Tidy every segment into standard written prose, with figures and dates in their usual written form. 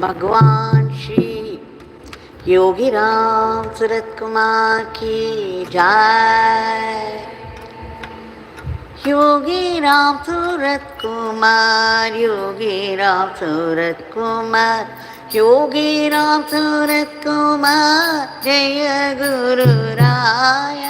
Bhagwan Shri Yogi Ramsuratkumar ki jai. Yogi Ramsuratkumar, Yogi Ramsuratkumar, Yogi Ramsuratkumar, Jaya Guru Raya.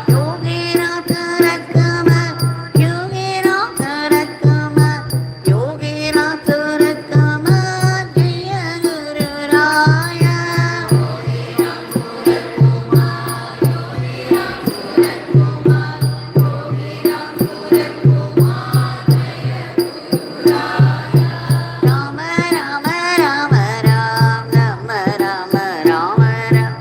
Yogi Ramsuratkumar, Yogi Ramsuratkumar, Yogi Ramsuratkumar, Jaya Guru Raya. Rama Rama Rama Ram, Rama Rama Rama Ram,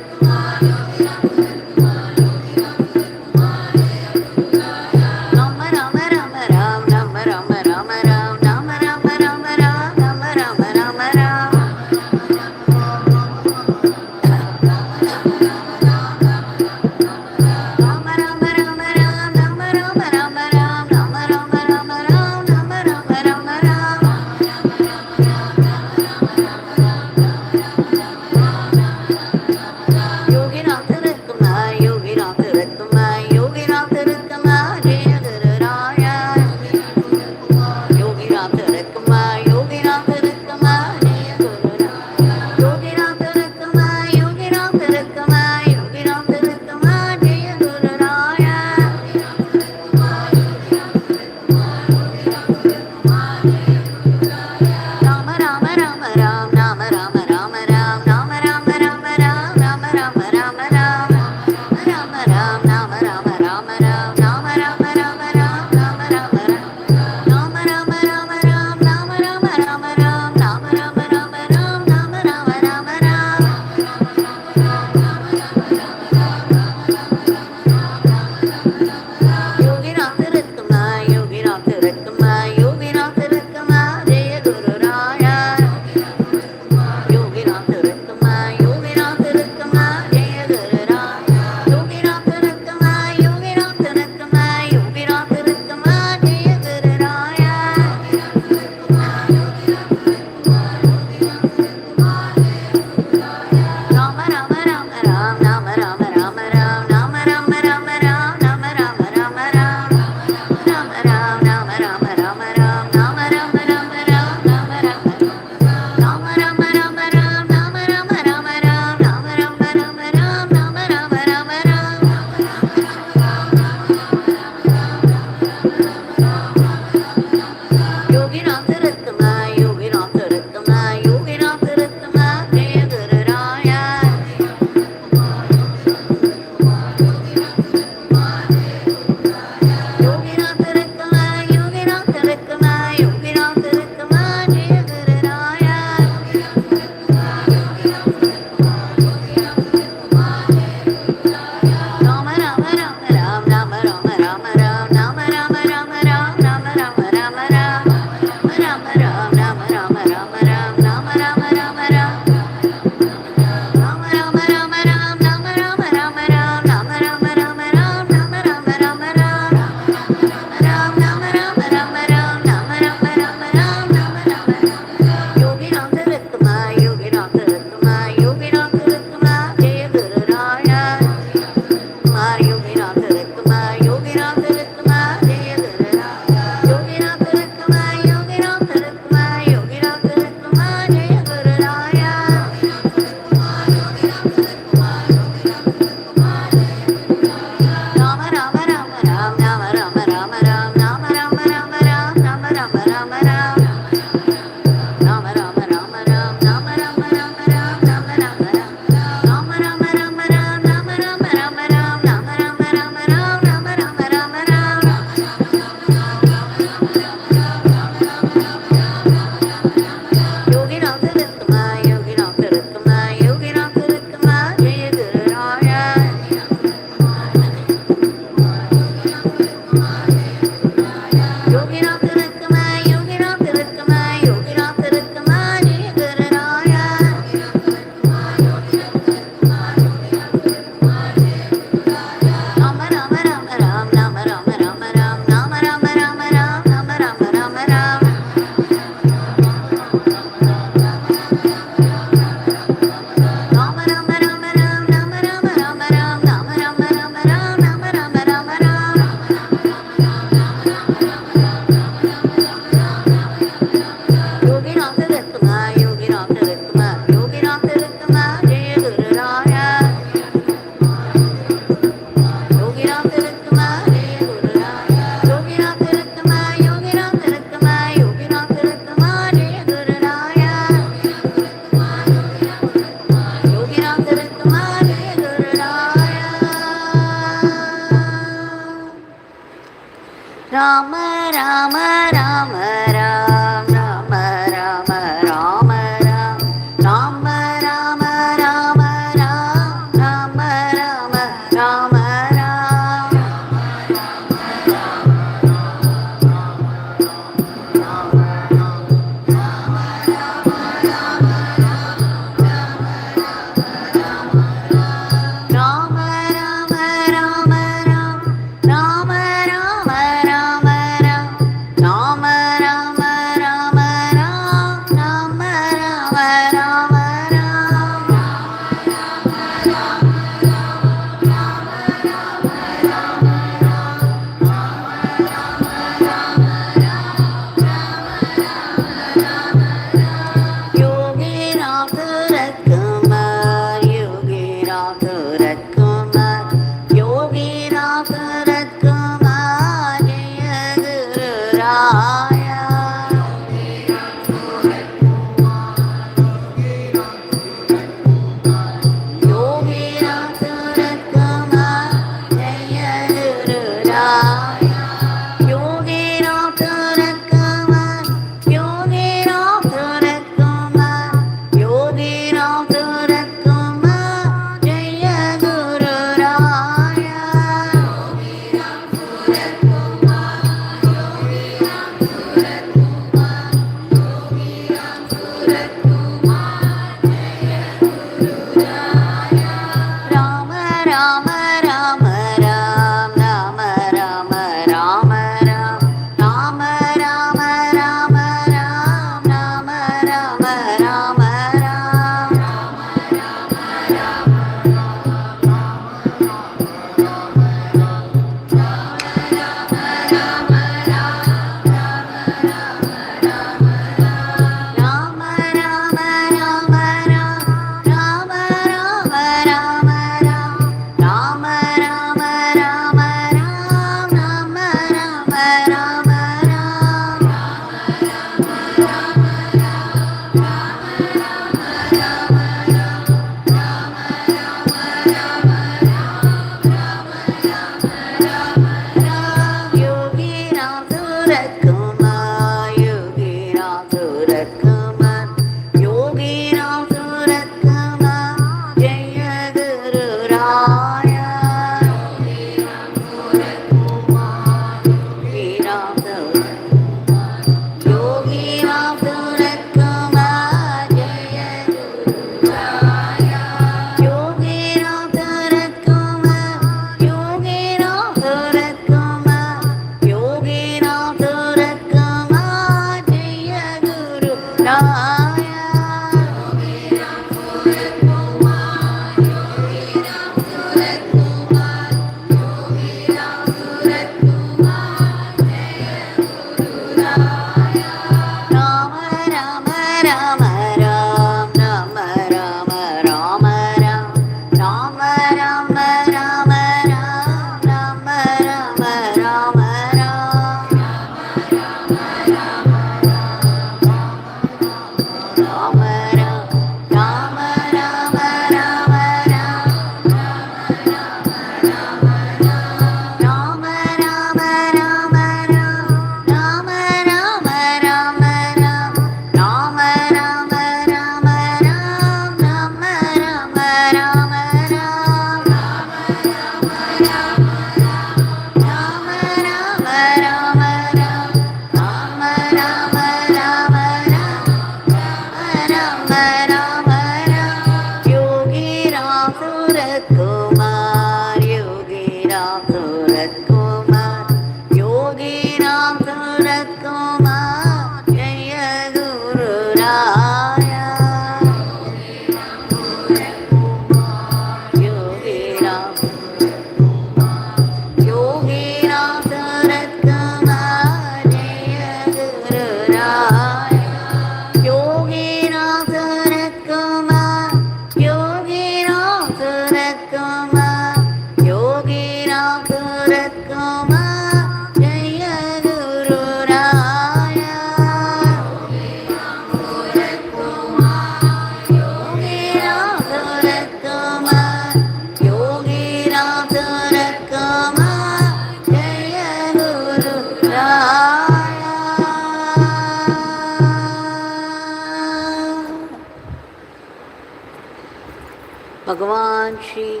Bhagwan Shri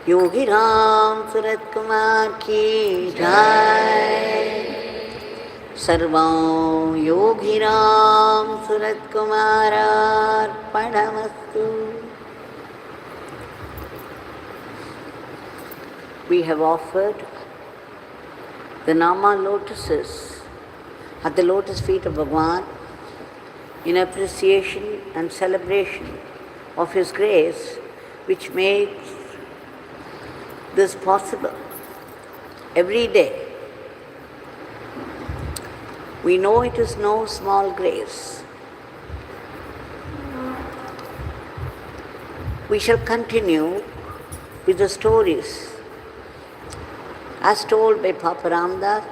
Yogi Ramsuratkumar ki jai. Sarvam Yogi Ramsuratkumar Arpanamastu. We have offered the Nama Lotuses at the lotus feet of Bhagwan in appreciation and celebration of His grace, which makes this possible every day. We know it is no small grace. We shall continue with the stories as told by Papa Ramdas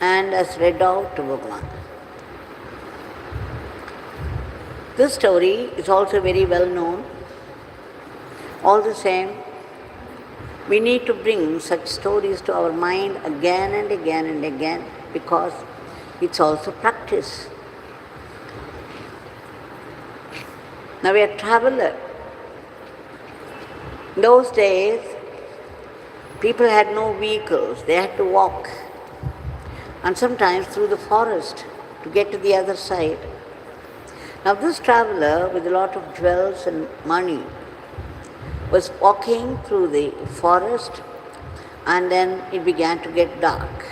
and as read out to Bhagwan. This story is also very well known. All the same, we need to bring such stories to our mind again and again and again because it's also practice. Now we are a traveler. In those days, people had no vehicles, they had to walk, and sometimes through the forest to get to the other side. Now this traveler with a lot of jewels and money was walking through the forest, and then it began to get dark.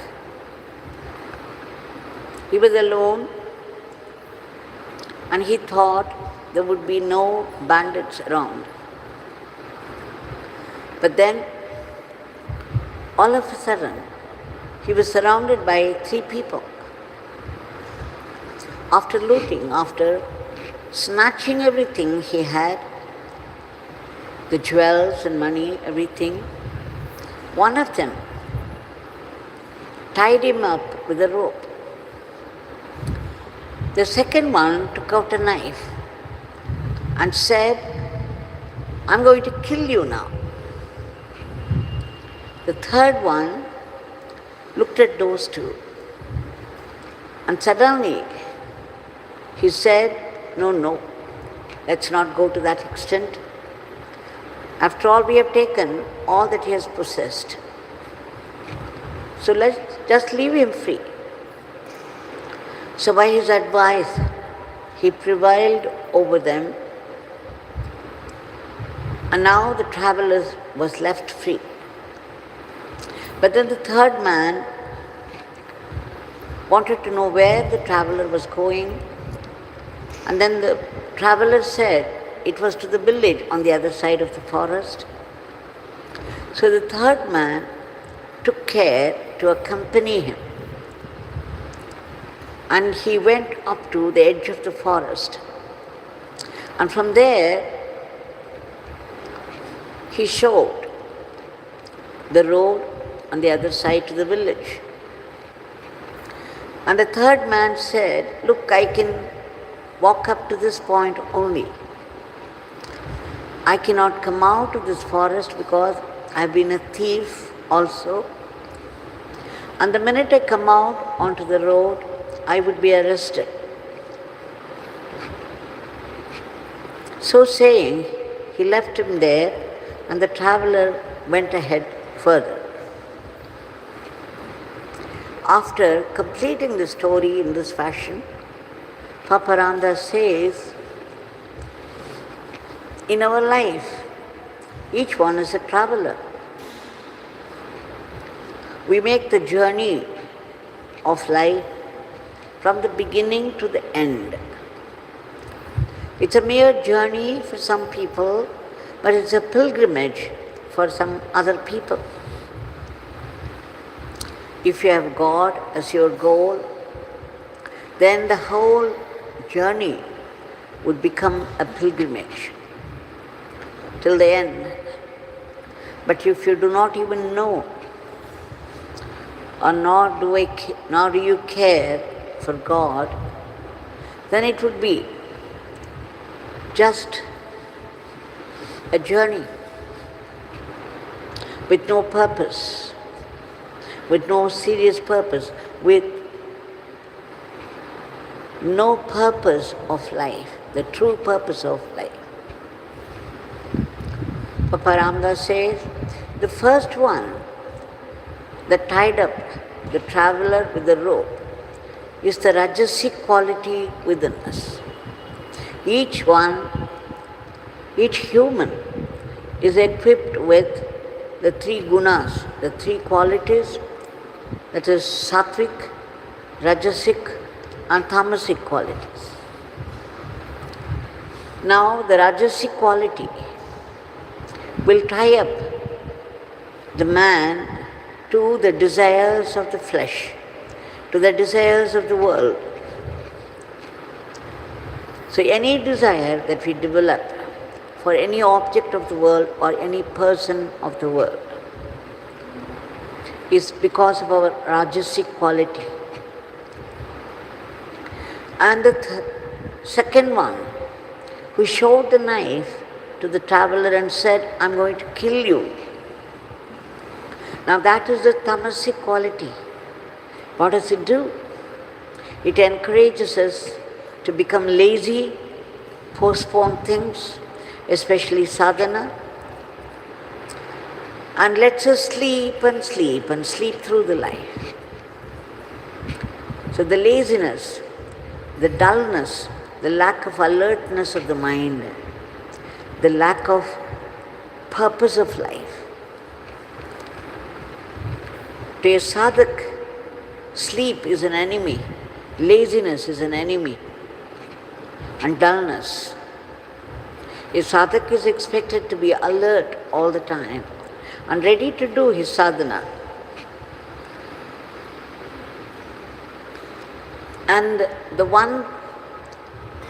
He was alone and he thought there would be no bandits around. But then all of a sudden he was surrounded by 3 people. After looting, after snatching everything he had, the jewels and money, everything, one of them tied him up with a rope. The second one took out a knife and said, "I'm going to kill you now." The third one looked at those two, and suddenly he said, No, let's not go to that extent. After all, we have taken all that he has possessed. So let's just leave him free. So by his advice, he prevailed over them, and now the traveler was left free. But then the third man wanted to know where the traveler was going, and then the traveler said it was to the village on the other side of the forest. So the third man took care to accompany him. And he went up to the edge of the forest. And from there, he showed the road on the other side to the village. And the third man said, "Look, I can walk up to this point only. I cannot come out of this forest because I've been a thief also. And the minute I come out onto the road, I would be arrested." So saying, he left him there, and the traveler went ahead further. After completing the story in this fashion, Papa Ramdas says, in our life, each one is a traveler. We make the journey of life from the beginning to the end. It's a mere journey for some people, but it's a pilgrimage for some other people. If you have God as your goal, then the whole journey would become a pilgrimage till the end. But if you do not even know, or nor do you care for God, then it would be just a journey with no purpose, with no serious purpose, with no purpose of life, the true purpose of life. Papa Ramdas says, the first one that tied up the traveler with the rope is the rajasic quality within us. Each human is equipped with the three gunas, the three qualities, that is Satwik, Rajasic and Tamasic qualities. Now the Rajasic quality will tie up the man to the desires of the flesh, to the desires of the world. So any desire that we develop for any object of the world or any person of the world is because of our Rajasic quality. And the second one, who showed the knife to the traveler and said, "I'm going to kill you." Now that is the tamasic quality. What does it do? It encourages us to become lazy, postpone things, especially sadhana, and lets us sleep and sleep and sleep through the life. So the laziness, the dullness, the lack of alertness of the mind, the lack of purpose of life. To a sadhak, sleep is an enemy, laziness is an enemy, and dullness. A sadhak is expected to be alert all the time and ready to do his sadhana. And the one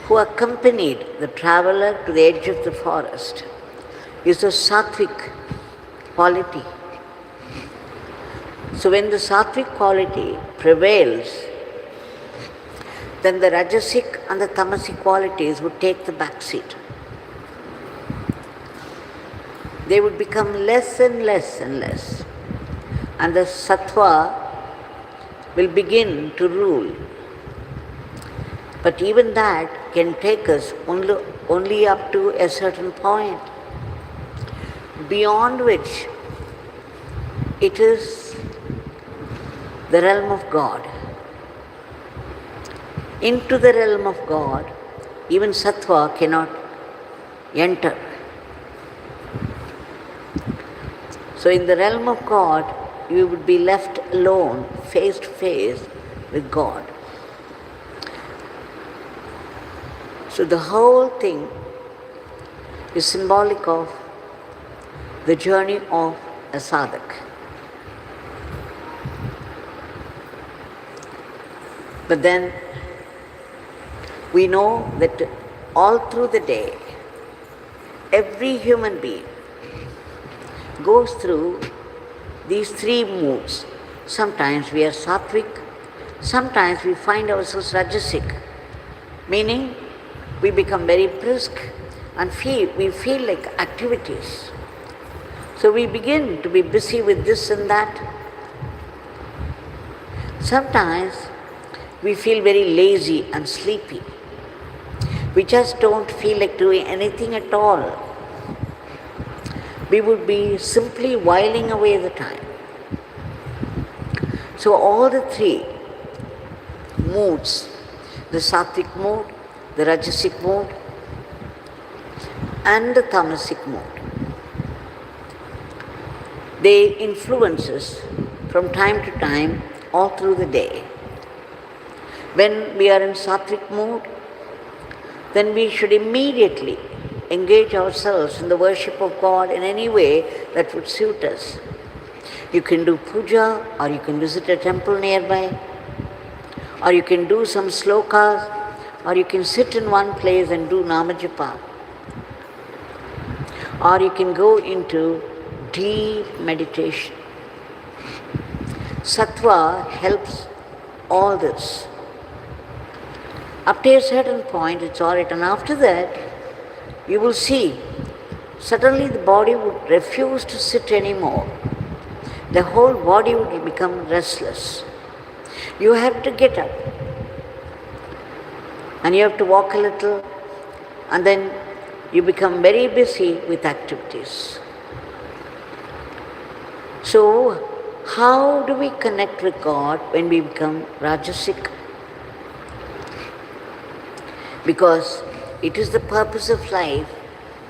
who accompanied the traveler to the edge of the forest is the Satwik quality. So when the Satwik quality prevails, then the Rajasic and the Tamasic qualities would take the back seat. They would become less and less and less. And the Sattva will begin to rule. But even that can take us only up to a certain point, beyond which it is the realm of God. Into the realm of God, even Sattva cannot enter. So in the realm of God, you would be left alone, face to face with God. So the whole thing is symbolic of the journey of a sadhak. But then we know that all through the day, every human being goes through these three moods. Sometimes we are Satwik, sometimes we find ourselves Rajasic, meaning we become very brisk and we feel like activities. So we begin to be busy with this and that. Sometimes we feel very lazy and sleepy. We just don't feel like doing anything at all. We would be simply whiling away the time. So all the three moods, the Sattvic mood, the Rajasic mood, and the Tamasic mood, they influence us from time to time all through the day. When we are in Sattvic mood, then we should immediately engage ourselves in the worship of God in any way that would suit us. You can do puja, or you can visit a temple nearby, or you can do some slokas, or you can sit in one place and do namajapa, or you can go into deep meditation. Sattva helps all this. Up to a certain point, it's all right, and after that, you will see, suddenly the body would refuse to sit anymore. The whole body would become restless. You have to get up, and you have to walk a little, and then you become very busy with activities. So, how do we connect with God when we become Rajasic? Because it is the purpose of life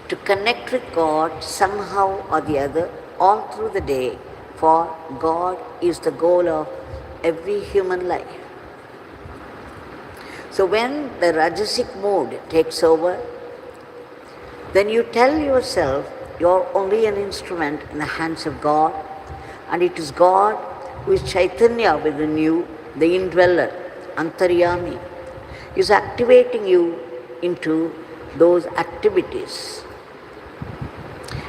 to connect with God somehow or the other all through the day, for God is the goal of every human life. So when the Rajasic mood takes over, then you tell yourself you're only an instrument in the hands of God, and it is God who is Chaitanya within you, the indweller, Antaryami, is activating you into those activities.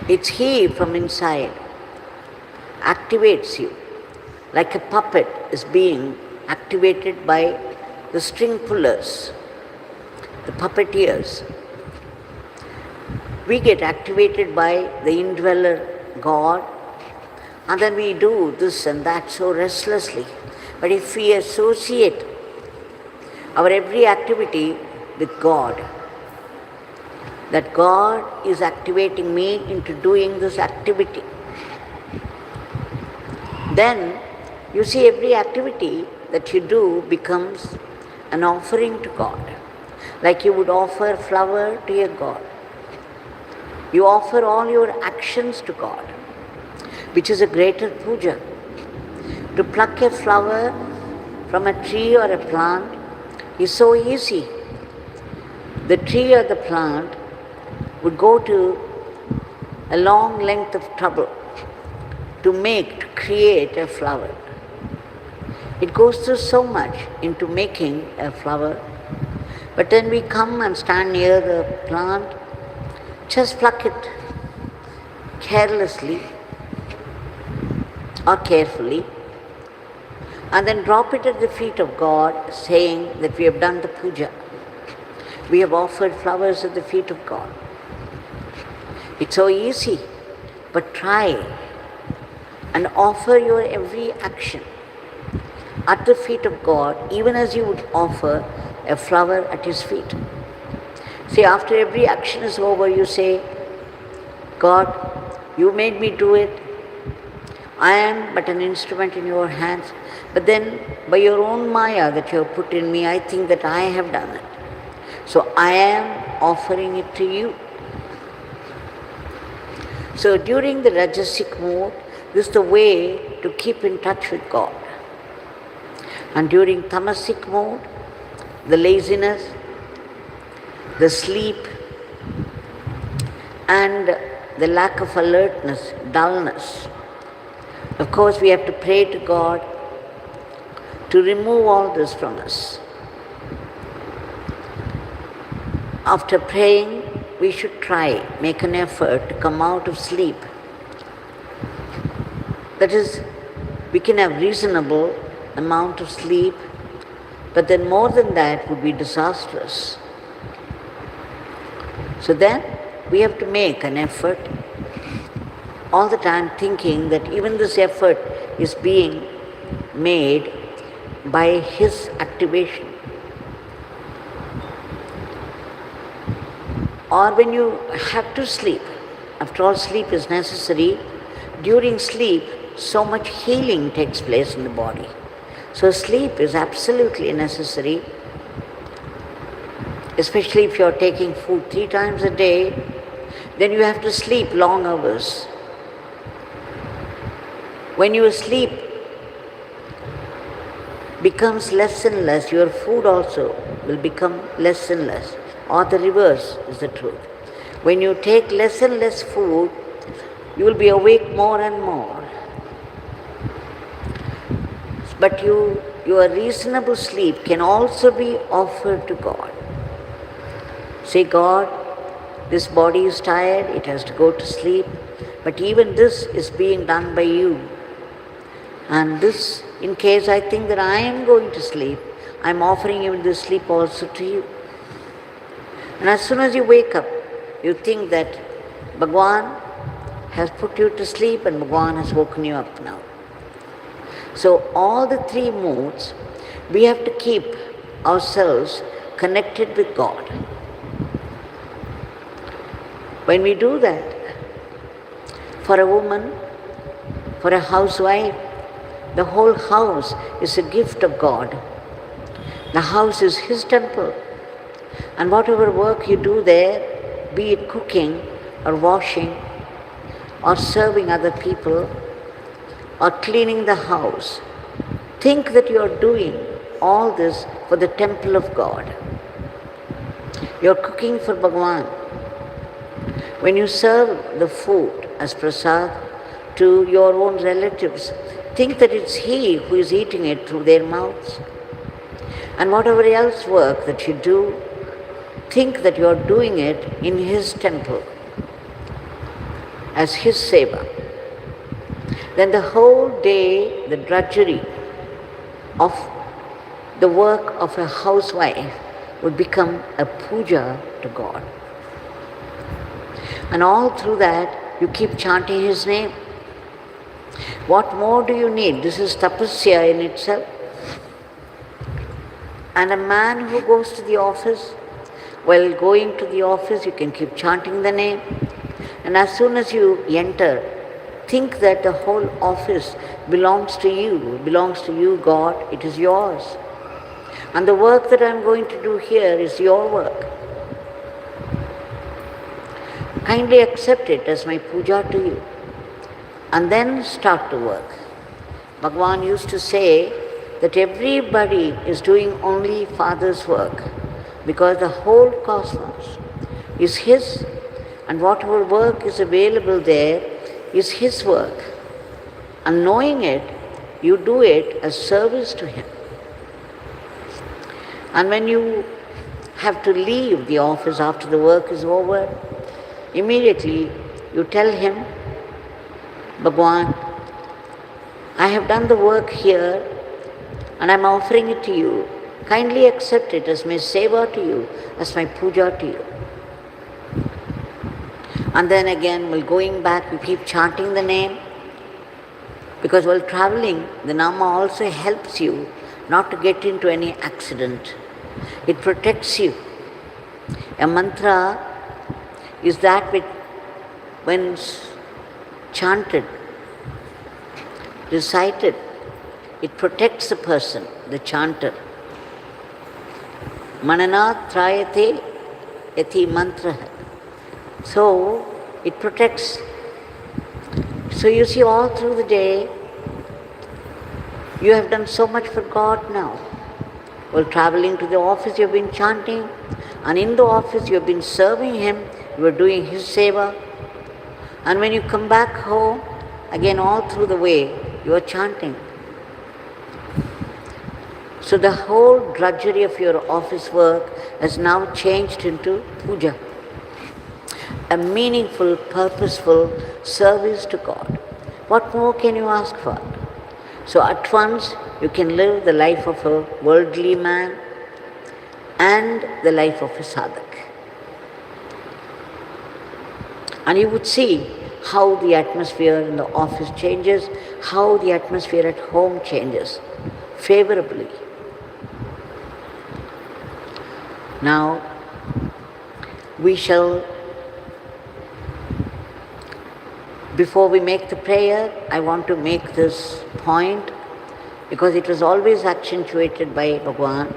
It's He from inside activates you, like a puppet is being activated by the string pullers, the puppeteers. We get activated by the indweller God, and then we do this and that so restlessly. But if we associate our every activity with God, that God is activating me into doing this activity, then you see every activity that you do becomes an offering to God. Like you would offer a flower to your God. You offer all your actions to God, which is a greater puja. To pluck a flower from a tree or a plant is so easy. The tree or the plant would go to a long length of trouble to create a flower. It goes through so much into making a flower, but then we come and stand near the plant, just pluck it carelessly or carefully, and then drop it at the feet of God, saying that we have done the puja. We have offered flowers at the feet of God. It's so easy, but try and offer your every action at the feet of God, even as you would offer a flower at His feet. See, after every action is over, you say, God, you made me do it. I am but an instrument in your hands. But then, by your own maya that you have put in me, I think that I have done it. So I am offering it to you. So during the Rajasic mood, this is the way to keep in touch with God. And during Tamasic mood, the laziness, the sleep, and the lack of alertness, dullness. Of course, we have to pray to God to remove all this from us. After praying, we should try, make an effort to come out of sleep. That is, we can have reasonable amount of sleep, but then more than that would be disastrous. So then we have to make an effort, all the time thinking that even this effort is being made by his activation. Or when you have to sleep, after all sleep is necessary, during sleep so much healing takes place in the body. So sleep is absolutely necessary, especially if you are taking food 3 times a day, then you have to sleep long hours. When your sleep becomes less and less, your food also will become less and less. Or the reverse is the truth. When you take less and less food, you will be awake more and more. But your reasonable sleep can also be offered to God. Say, God, this body is tired, it has to go to sleep, but even this is being done by you. And this, in case I think that I am going to sleep, I am offering even this sleep also to you. And as soon as you wake up, you think that Bhagwan has put you to sleep and Bhagwan has woken you up now. So all the 3 moods, we have to keep ourselves connected with God. When we do that, for a woman, for a housewife, the whole house is a gift of God. The house is His temple. And whatever work you do there, be it cooking or washing or serving other people or cleaning the house, think that you are doing all this for the temple of God. You are cooking for Bhagwan. When you serve the food as prasad to your own relatives, think that it's He who is eating it through their mouths. And whatever else work that you do, think that you are doing it in His temple, as His Seva. Then the whole day, the drudgery of the work of a housewife would become a puja to God. And all through that, you keep chanting His name. What more do you need? This is tapasya in itself. And a man who goes to the office, while going to the office, you can keep chanting the name. And as soon as you enter, think that the whole office belongs to you, God, it is yours. And the work that I am going to do here is your work. Kindly accept it as my puja to you. And then start to work. Bhagwan used to say that everybody is doing only Father's work, because the whole cosmos is His, and whatever work is available there is His work. And knowing it, you do it as service to Him. And when you have to leave the office after the work is over, immediately you tell Him, Bhagwan, I have done the work here and I am offering it to you. Kindly accept it as my seva to you, as my puja to you. And then again, while going back, we keep chanting the name, because while traveling, the Nama also helps you not to get into any accident. It protects you. A mantra is that which, when chanted, recited, it protects the person, the chanter. Mananat trayate yati mantra. So, it protects. So you see, all through the day, you have done so much for God now. While traveling to the office, you have been chanting, and in the office, you have been serving Him, you are doing His seva. And when you come back home, again all through the way, you are chanting. So the whole drudgery of your office work has now changed into puja, a meaningful, purposeful service to God. What more can you ask for? So at once you can live the life of a worldly man and the life of a sadhak. And you would see how the atmosphere in the office changes, how the atmosphere at home changes favorably. Now, we shall, before we make the prayer, I want to make this point because it was always accentuated by Bhagwan.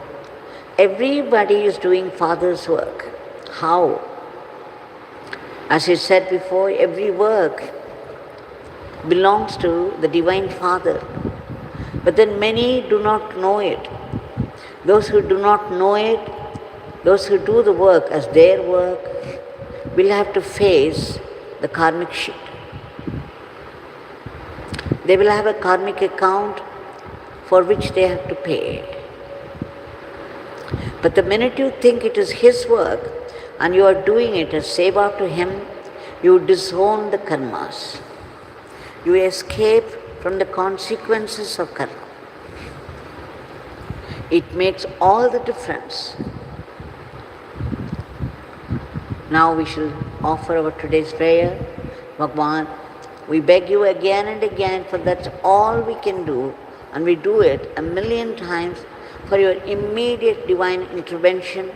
Everybody is doing Father's work. How? As he said before, every work belongs to the Divine Father. But then many do not know it. Those who do not know it, those who do the work as their work, will have to face the karmic shit. They will have a karmic account for which they have to pay. But the minute you think it is his work and you are doing it as seva to him, you disown the karmas. You escape from the consequences of karma. It makes all the difference. Now we shall offer our today's prayer. Bhagwan, we beg you again and again, for that's all we can do, and we do it 1,000,000 times, for your immediate divine intervention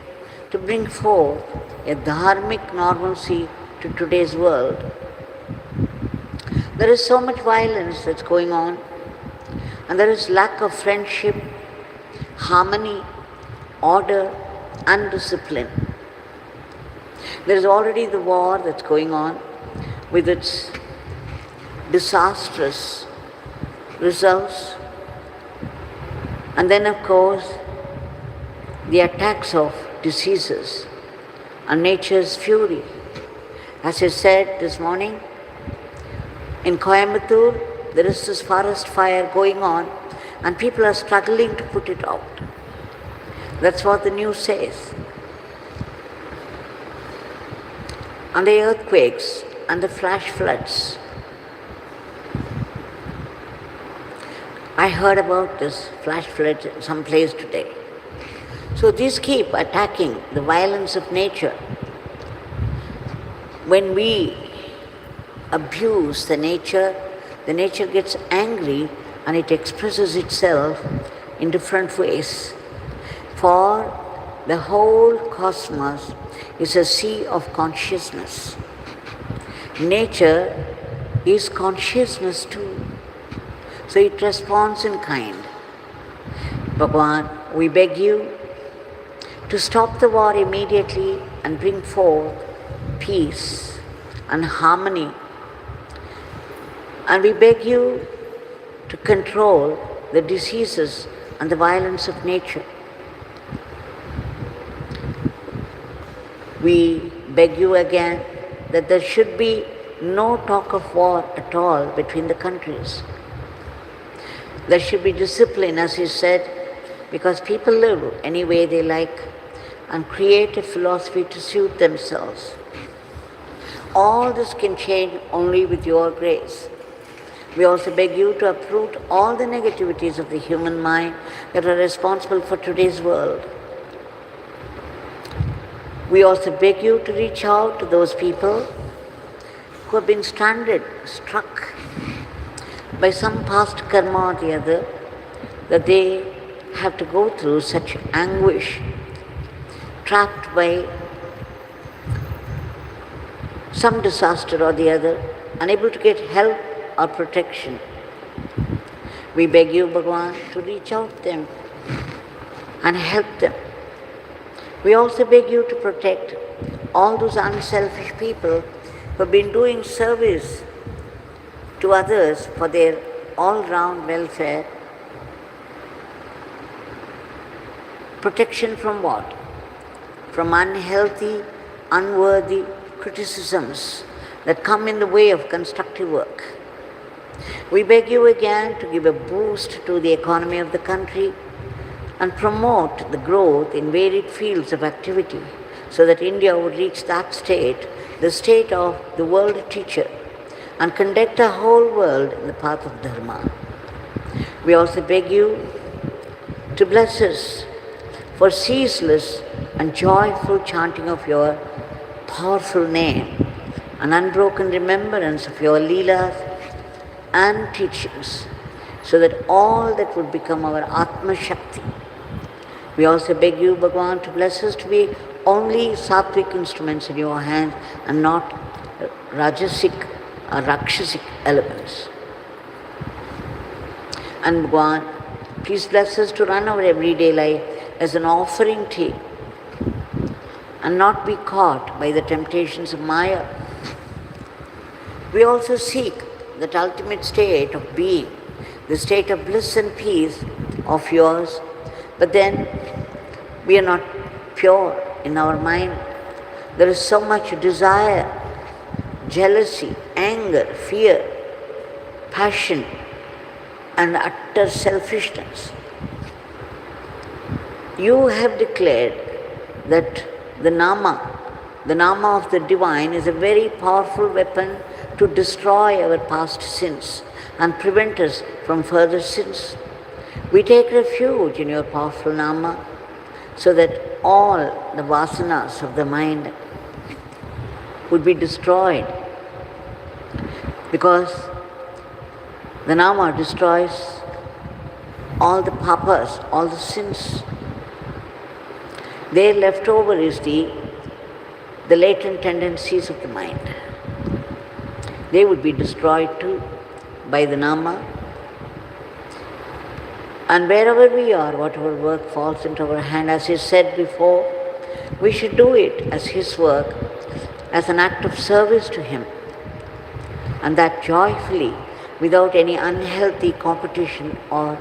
to bring forth a dharmic normalcy to today's world. There is so much violence that's going on, and there is lack of friendship, harmony, order, and discipline. There is already the war that's going on with its disastrous results. And then, of course, the attacks of diseases and nature's fury. As I said this morning, in Coimbatore, there is this forest fire going on and people are struggling to put it out. That's what the news says. And the earthquakes and the flash floods. I heard about this flash flood in some place today. So these keep attacking the violence of nature. When we abuse the nature gets angry and it expresses itself in different ways. For the whole cosmos is a sea of consciousness. Nature is consciousness too. So it responds in kind. Bhagwan, we beg you to stop the war immediately and bring forth peace and harmony. And we beg you to control the diseases and the violence of nature. We beg you again that there should be no talk of war at all between the countries. There should be discipline, as he said, because people live any way they like and create a philosophy to suit themselves. All this can change only with your grace. We also beg you to uproot all the negativities of the human mind that are responsible for today's world. We also beg you to reach out to those people who have been stranded, struck by some past karma or the other, that they have to go through such anguish, trapped by some disaster or the other, unable to get help or protection. We beg you, Bhagwan, to reach out to them and help them. We also beg you to protect all those unselfish people who have been doing service to others for their all-round welfare. Protection from what? From unhealthy, unworthy criticisms that come in the way of constructive work. We beg you again to give a boost to the economy of the country and promote the growth in varied fields of activity so that India would reach that state, the state of the world teacher, and conduct the whole world in the path of Dharma. We also beg you to bless us for ceaseless and joyful chanting of your powerful name, an unbroken remembrance of your Leelas and teachings, so that all that would become our Atma Shakti. We also beg you, Bhagwan, to bless us to be only Satwik instruments in your hands and not Rajasic or Rakshasic elements. And Bhagwan, please bless us to run our everyday life as an offering to you and not be caught by the temptations of Maya. We also seek that ultimate state of being, the state of bliss and peace of yours, but then we are not pure in our mind. There is so much desire, jealousy, anger, fear, passion, and utter selfishness. You have declared that the Nama of the Divine, is a very powerful weapon to destroy our past sins and prevent us from further sins. We take refuge in your powerful Nama so that all the vasanas of the mind would be destroyed, because the Nama destroys all the papas, all the sins. There left over is the latent tendencies of the mind. They would be destroyed too by the Nama. And wherever we are, whatever work falls into our hand, as he said before, we should do it as his work, as an act of service to him, and that joyfully, without any unhealthy competition or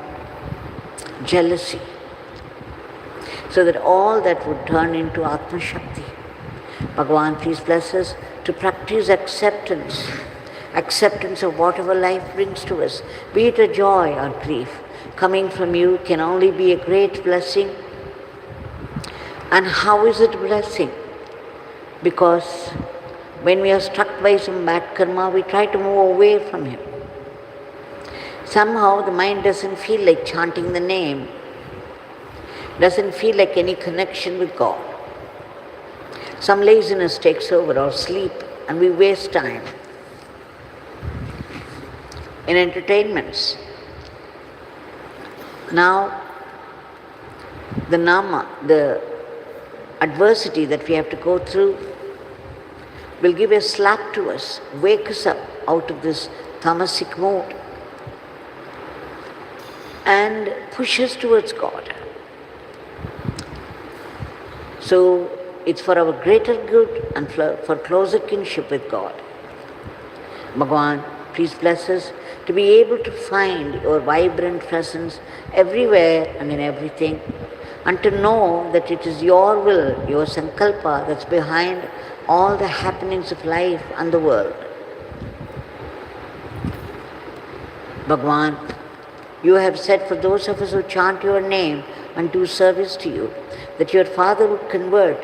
jealousy, so that all that would turn into Atma Shakti. Bhagwan, please bless us to practice acceptance of whatever life brings to us, be it a joy or grief. Coming from you can only be a great blessing. And how is it a blessing? Because when we are struck by some bad karma, we try to move away from him. Somehow the mind doesn't feel like chanting the name, doesn't feel like any connection with God. Some laziness takes over, or sleep, and we waste time in entertainments. Now, the Nama, the adversity that we have to go through, will give a slap to us, wake us up out of this tamasic mood, and push us towards God. So, it's for our greater good and for closer kinship with God. Bhagwan, please bless us to be able to find your vibrant presence everywhere and in everything, and to know that it is your will, your sankalpa, that's behind all the happenings of life and the world. Bhagwan, you have said for those of us who chant your name and do service to you, that your Father would convert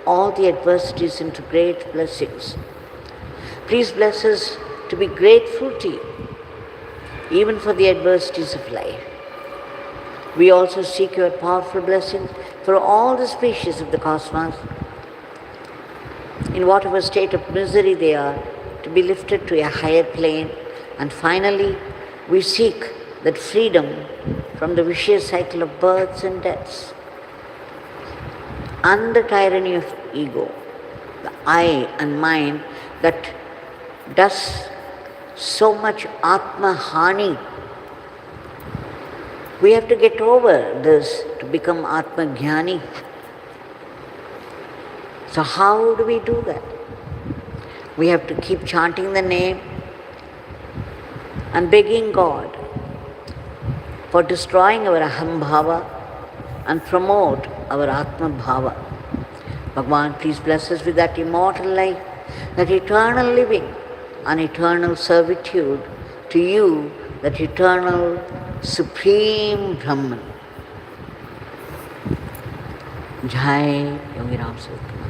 all the adversities into great blessings. Please bless us to be grateful to you, even for the adversities of life. We also seek your powerful blessings for all the species of the cosmos, in whatever state of misery they are, to be lifted to a higher plane. And finally, we seek that freedom from the vicious cycle of births and deaths and the tyranny of ego, the I and mine that does so much Atma Hani. We have to get over this to become Atma Jnani. So how do we do that? We have to keep chanting the name and begging God for destroying our Aham Bhava and promote our Atma Bhava. Bhagwan, please bless us with that immortal life, that eternal living and eternal servitude to you, that eternal supreme Brahman. Jai Yogi Ramsuratkumar.